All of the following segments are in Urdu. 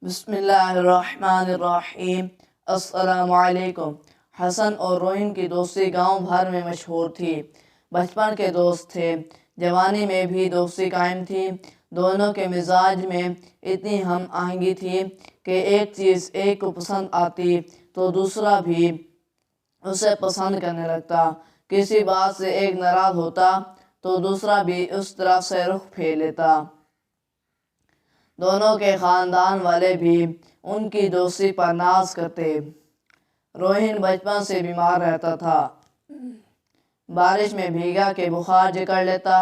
بسم اللہ الرحمن الرحیم۔ السلام علیکم۔ حسن اور روہین کی دوستی گاؤں بھر میں مشہور تھی۔ بچپن کے دوست تھے، جوانی میں بھی دوستی قائم تھی۔ دونوں کے مزاج میں اتنی ہم آہنگی تھی کہ ایک چیز ایک کو پسند آتی تو دوسرا بھی اسے پسند کرنے لگتا۔ کسی بات سے ایک ناراض ہوتا تو دوسرا بھی اس طرف سے رخ پھیر لیتا۔ دونوں کے خاندان والے بھی ان کی دوستی پر ناز کرتے۔ روہین بچپن سے بیمار رہتا تھا۔ بارش میں بھیگا کہ بخار جکڑ لیتا،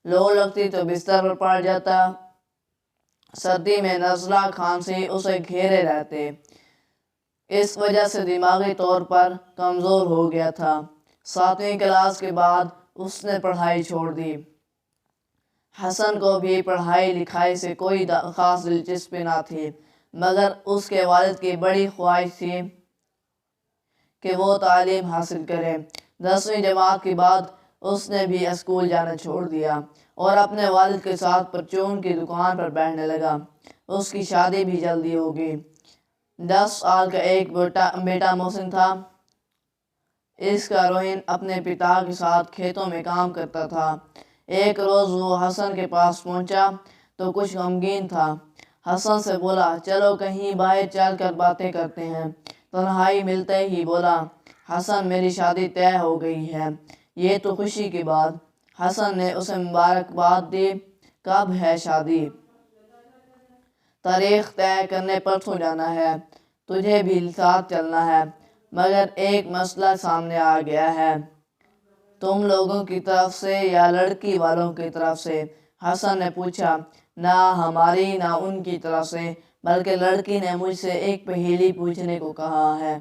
لو لگتی تو بستر پر پڑ جاتا۔ سردی میں نزلہ کھانسی اسے گھیرے رہتے۔ اس وجہ سے دماغی طور پر کمزور ہو گیا تھا۔ 7ویں کلاس کے بعد اس نے پڑھائی چھوڑ دی۔ حسن کو بھی پڑھائی لکھائی سے کوئی خاص دلچسپی نہ تھی، مگر اس کے والد کی بڑی خواہش تھی کہ وہ تعلیم حاصل کرے۔ 10ویں جماعت کے بعد اس نے بھی اسکول جانا چھوڑ دیا اور اپنے والد کے ساتھ پرچون کی دکان پر بیٹھنے لگا۔ اس کی شادی بھی جلدی ہو گئی۔ 10 سال کا ایک بیٹا محسن تھا۔ اس کا روہین اپنے پتا کے ساتھ کھیتوں میں کام کرتا تھا۔ ایک روز وہ حسن کے پاس پہنچا تو کچھ غمگین تھا۔ حسن سے بولا، چلو کہیں باہر چل کر باتیں کرتے ہیں۔ تنہائی ملتے ہی بولا، حسن میری شادی طے ہو گئی ہے۔ یہ تو خوشی کی بات۔ حسن نے اسے مبارکباد دی۔ کب ہے شادی؟ تاریخ طے کرنے پرسوں جانا ہے۔ تجھے بھی ساتھ چلنا ہے، مگر ایک مسئلہ سامنے آ گیا ہے۔ تم لوگوں کی طرف سے یا لڑکی والوں کی طرف سے؟ حسن نے پوچھا۔ نہ ہماری نہ ان کی طرف سے، بلکہ لڑکی نے مجھ سے ایک پہیلی پوچھنے کو کہا ہے۔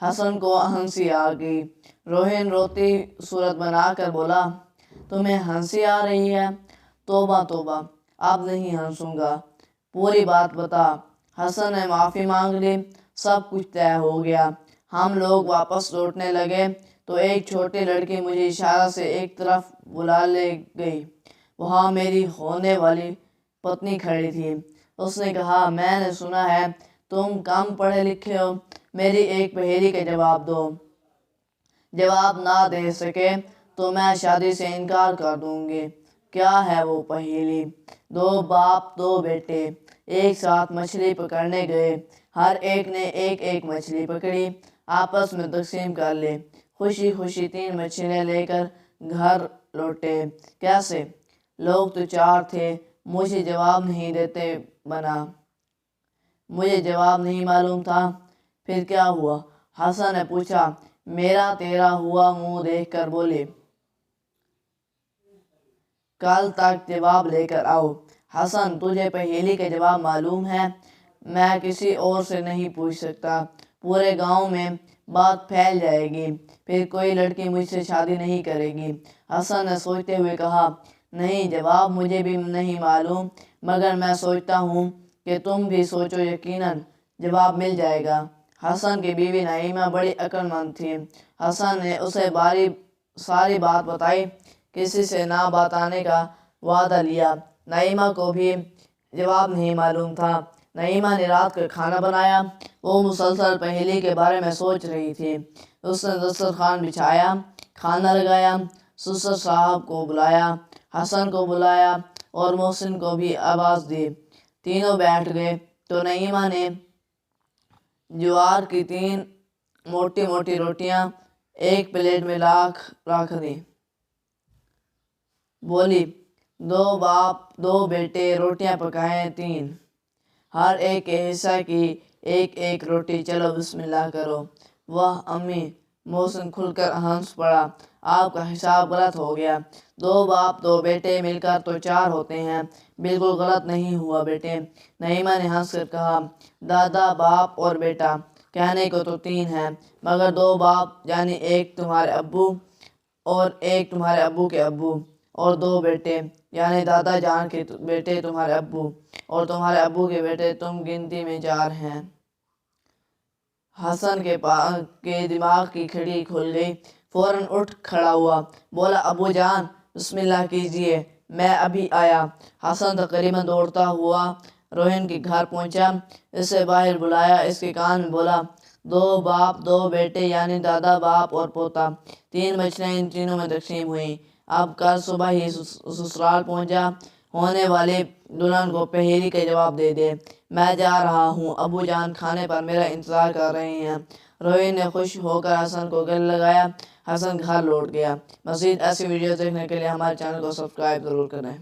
حسن کو ہنسی آ گئی۔ روہین روتی صورت بنا کر بولا، تمہیں ہنسی آ رہی ہے؟ توبہ توبہ، اب نہیں ہنسوں گا، پوری بات بتا۔ حسن نے معافی مانگ لی۔ سب کچھ طے ہو گیا۔ ہم لوگ واپس لوٹنے لگے تو ایک چھوٹی لڑکی مجھے اشارہ سے ایک طرف بلا لے گئی۔ وہاں میری ہونے والی پتنی کھڑی تھی۔ اس نے کہا، میں نے سنا ہے تم کم پڑھے لکھے ہو، میری ایک پہیلی کا جواب دو۔ جواب نہ دے سکے تو میں شادی سے انکار کر دوں گی۔ کیا ہے وہ پہیلی؟ 2 باپ 2 بیٹے ایک ساتھ مچھلی پکڑنے گئے۔ ہر ایک نے ایک ایک مچھلی پکڑی، آپس میں تقسیم کر لی۔ خوشی خوشی 3 مچھلیاں لے کر گھر لوٹے۔ کیسے؟ لوگ تو 4 تھے، مجھے جواب نہیں دیتے بنا۔ مجھے جواب نہیں معلوم تھا۔ پھر کیا ہوا؟ حسن نے پوچھا۔ میرا تیرا ہوا منہ دیکھ کر بولی، کل تک جواب لے کر آؤ۔ حسن، تجھے پہیلی کا جواب معلوم ہے؟ میں کسی اور سے نہیں پوچھ سکتا، پورے گاؤں میں بات پھیل جائے گی، پھر کوئی لڑکی مجھ سے شادی نہیں کرے گی۔ حسن نے سوچتے ہوئے کہا، نہیں، جواب مجھے بھی نہیں معلوم، مگر میں سوچتا ہوں کہ تم بھی سوچو، یقیناً جواب مل جائے گا۔ حسن کی بیوی نعیمہ بڑی عقل مند تھی۔ حسن نے اسے ساری بات بتائی، کسی سے نہ بتانے کا وعدہ لیا۔ نعیمہ کو بھی جواب نہیں معلوم تھا۔ نعیمہ نے رات کا کھانا بنایا۔ وہ مسلسل پہیلی کے بارے میں سوچ رہی تھی۔ اس نے دسترخوان بچھایا، کھانا لگایا، سسر صاحب کو بلایا، حسن کو بلایا اور محسن کو بھی آواز دی۔ تینوں بیٹھ گئے تو نعیمہ نے جوار کی 3 موٹی موٹی روٹیاں ایک پلیٹ میں رکھ دی۔ بولی، 2 باپ 2 بیٹے روٹیاں پکائیں 3، ہر ایک کے حصہ کی ایک ایک روٹی، چلو بسم اللہ کرو۔ واہ امی! محسن کھل کر ہنس پڑا، آپ کا حساب غلط ہو گیا۔ 2 باپ 2 بیٹے مل کر تو 4 ہوتے ہیں، بالکل غلط نہیں ہوا بیٹے۔ نعیمہ نے ہنس کر کہا، دادا باپ اور بیٹا کہنے کو تو 3 ہیں، مگر 2 باپ یعنی ایک تمہارے ابو اور ایک تمہارے ابو کے ابو، اور 2 بیٹے یعنی دادا جان کے بیٹے تمہارے ابو اور تمہارے ابو کے بیٹے، تم گنتی میں 4 ہیں۔ حسن کے دماغ کی کھڑکی کھل گئی۔ فوراً اٹھ کھڑا ہوا، بولا، ابو جان بسم اللہ کیجئے، میں ابھی آیا۔ حسن تقریباً دوڑتا ہوا روہن کے گھر پہنچا، اسے باہر بلایا، اس کے کان میں بولا، 2 باپ 2 بیٹے یعنی دادا، باپ اور پوتا، 3 بچیاں ان تینوں میں تقسیم ہوئیں۔ اب کل صبح ہی سسرال پہنچا، ہونے والی دلہن کو پہیری کا جواب دے دے، میں جا رہا ہوں، ابو جان کھانے پر میرا انتظار کر رہے ہیں۔ روہن نے خوش ہو کر حسن کو گلے لگایا، حسن گھر لوٹ گیا۔ مزید ایسی ویڈیوز دیکھنے کے لیے ہمارے چینل کو سبسکرائب ضرور کریں۔